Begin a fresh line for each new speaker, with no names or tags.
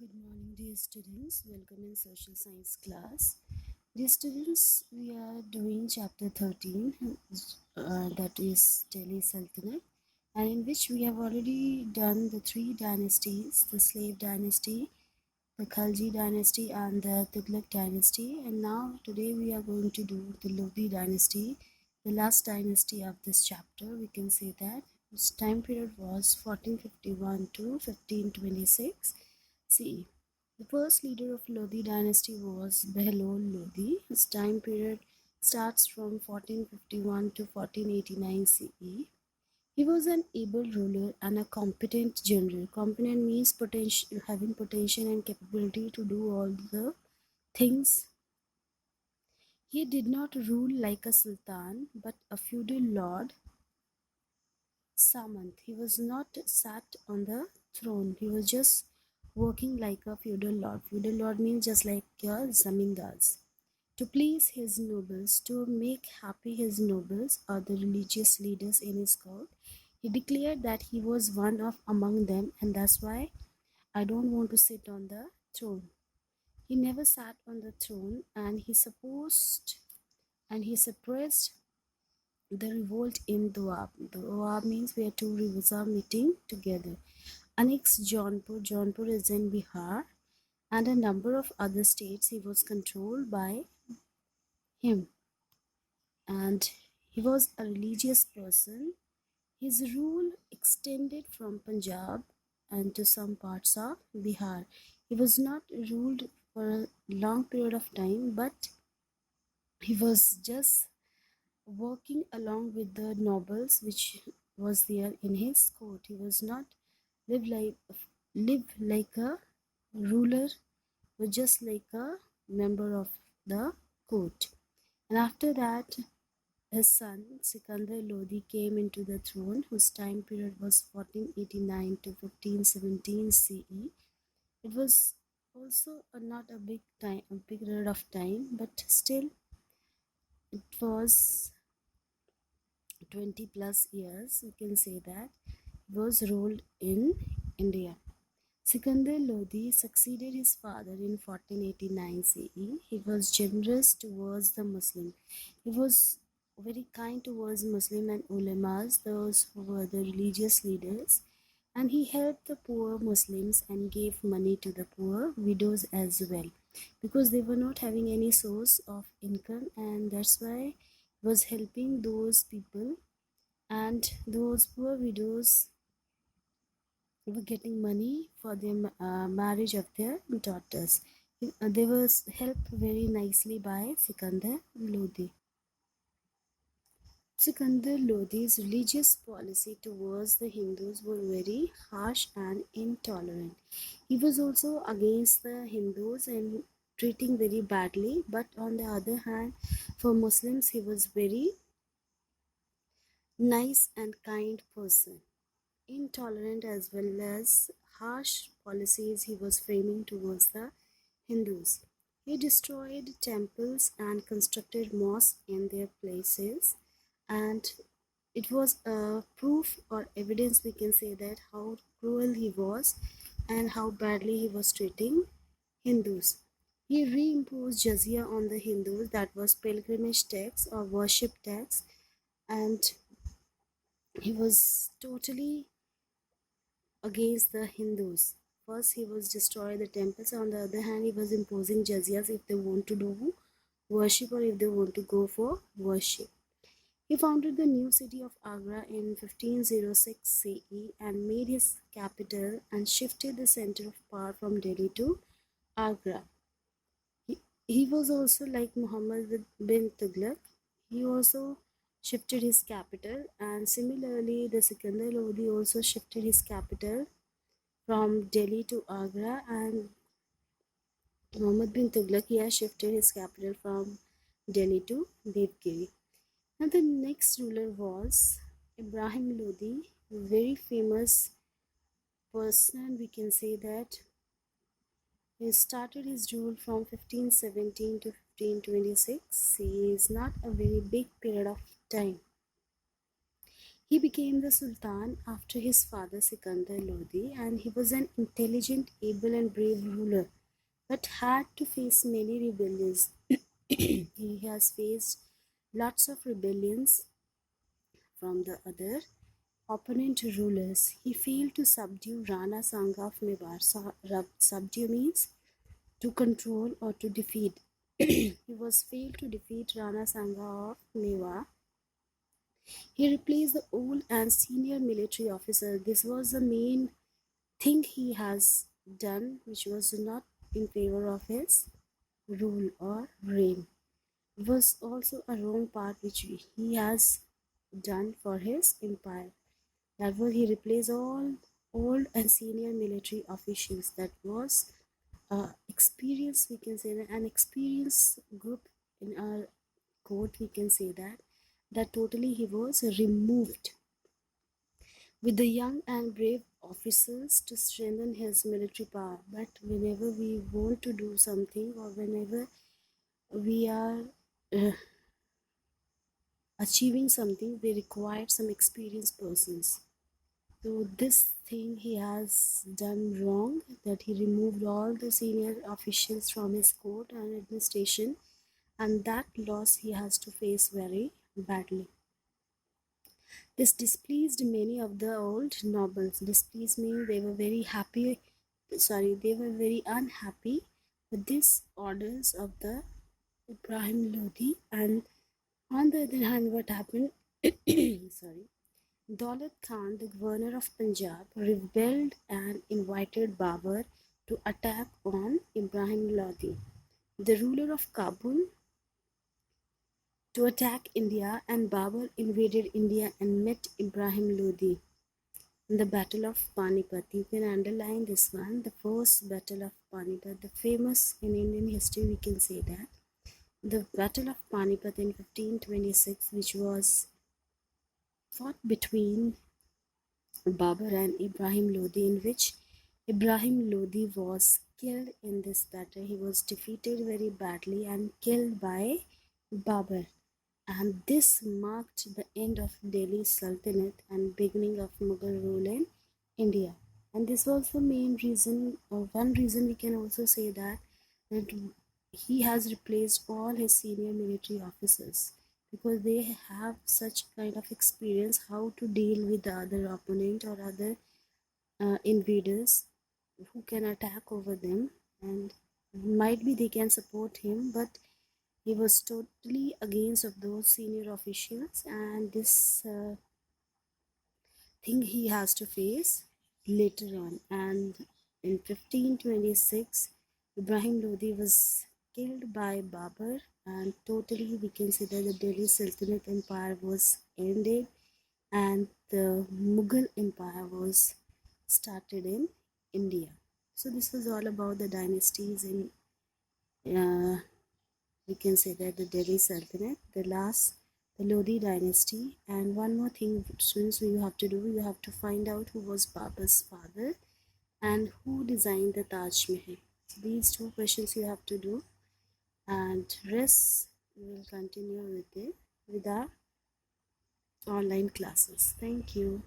Good morning, dear students. Welcome in social science class. Dear students, we are doing chapter 13, that is Delhi Sultanate, and in which we have already done the three dynasties, the slave dynasty, the Khalji dynasty, and the Tughlaq dynasty. And now, today, we are going to do the Lodi dynasty, the last dynasty of this chapter. We can say that its time period was 1451 to 1526 CE. The first leader of Lodi dynasty was Behlol Lodi. His time period starts from 1451 to 1489 CE. He was an able ruler and a competent general. Competent means having potential and capability to do all the things. He did not rule like a sultan, but a feudal lord, Samant. He was not sat on the throne. He was just working like a feudal lord. Feudal lord means just like your zamindars. To please his nobles, to make happy his nobles or the religious leaders in his court, he declared that he was one of among them, and that's why I don't want to sit on the throne. He never sat on the throne, and he suppressed the revolt in Doab. Doab means where two rivers are meeting together. Annexed Jaunpur. Jaunpur is in Bihar, and a number of other states he was controlled by him. And he was a religious person. His rule extended from Punjab and to some parts of Bihar. He was not ruled for a long period of time, but he was just working along with the nobles which was there in his court. He was not live like a ruler, but just like a member of the court. And after that, his son Sikandar Lodi came into the throne, whose time period was 1489 to 1517 CE. It was also not a big period of time, but still it was 20 plus years. We can say that was ruled in India. Sikandar Lodi succeeded his father in 1489 CE. He was generous towards the Muslim. He was very kind towards Muslim and ulemas, those who were the religious leaders, and he helped the poor Muslims and gave money to the poor widows as well, because they were not having any source of income, and that's why he was helping those people, and those poor widows were getting money for the marriage of their daughters. They were helped very nicely by Sikandar Lodi. Sikandar Lodi's religious policy towards the Hindus were very harsh and intolerant. He was also against the Hindus and treating very badly, but on the other hand, for Muslims, he was very nice and kind person. Intolerant as well as harsh policies he was framing towards the Hindus. He destroyed temples and constructed mosques in their places, and it was a proof or evidence, we can say, that how cruel he was and how badly he was treating Hindus. He reimposed jizya on the Hindus, that was pilgrimage tax or worship tax, and he was totally against the Hindus. First, he was destroying the temples. On the other hand, he was imposing jizyas if they want to do worship or if they want to go for worship. He founded the new city of Agra in 1506 CE and made his capital and shifted the center of power from Delhi to Agra. He was also like Muhammad bin Tughlaq. He also shifted his capital, and similarly the Sikandar Lodi also shifted his capital from Delhi to Agra, and Muhammad bin Tughlaq has shifted his capital from Delhi to Devgiri. And the next ruler was Ibrahim Lodi, a very famous person. We can say that he started his rule from 1517 to 1526. He is not a very big period of time. He became the Sultan after his father Sikandar Lodi, and he was an intelligent, able, and brave ruler, but had to face many rebellions. He has faced lots of rebellions from the other opponent rulers. He failed to subdue Rana Sanga of Mewar. Subdue means to control or to defeat. He was failed to defeat Rana Sanga of Mewar. He replaced the old and senior military officer. This was the main thing he has done, which was not in favor of his rule or reign. It was also a wrong part which he has done for his empire. Therefore, he replaced all old and senior military officials. That was experience, we can say that, an experienced group in our court, we can say that totally he was removed with the young and brave officers to strengthen his military power. But whenever we want to do something, or whenever we are uh, achieving something, we require some experienced persons. So this thing he has done wrong, that he removed all the senior officials from his court and administration, and that loss he has to face very badly. This displeased many of the old nobles. Displeased means they were very happy, they were very unhappy with these orders of the Ibrahim Lodi. And on the other hand, what happened? sorry, Daulat Khan, the governor of Punjab, rebelled and invited Babur to attack on Ibrahim Lodi, the ruler of Kabul, to attack India, and Babur invaded India and met Ibrahim Lodi in the Battle of Panipat. You can underline this one, the first Battle of Panipat, the famous in Indian history, we can say that. The Battle of Panipat in 1526, which was fought between Babur and Ibrahim Lodi, in which Ibrahim Lodi was killed in this battle. He was defeated very badly and killed by Babur. And this marked the end of Delhi Sultanate and beginning of Mughal rule in India. And this was the main reason, or one reason we can also say that he has replaced all his senior military officers, because they have such kind of experience how to deal with the other opponent or other invaders who can attack over them, and might be they can support him, but he was totally against of those senior officials, and this thing he has to face later on. And in 1526, Ibrahim Lodi was killed by Babur, and totally we can say that the Delhi Sultanate Empire was ended and the Mughal Empire was started in India. So this was all about the dynasties in we can say that the Delhi Sultanate, the Lodi dynasty. And one more thing, students, you have to do, you have to find out who was Babur's father and who designed the Taj Mahal. So these two questions you have to do, and rest we will continue with our online classes. Thank you.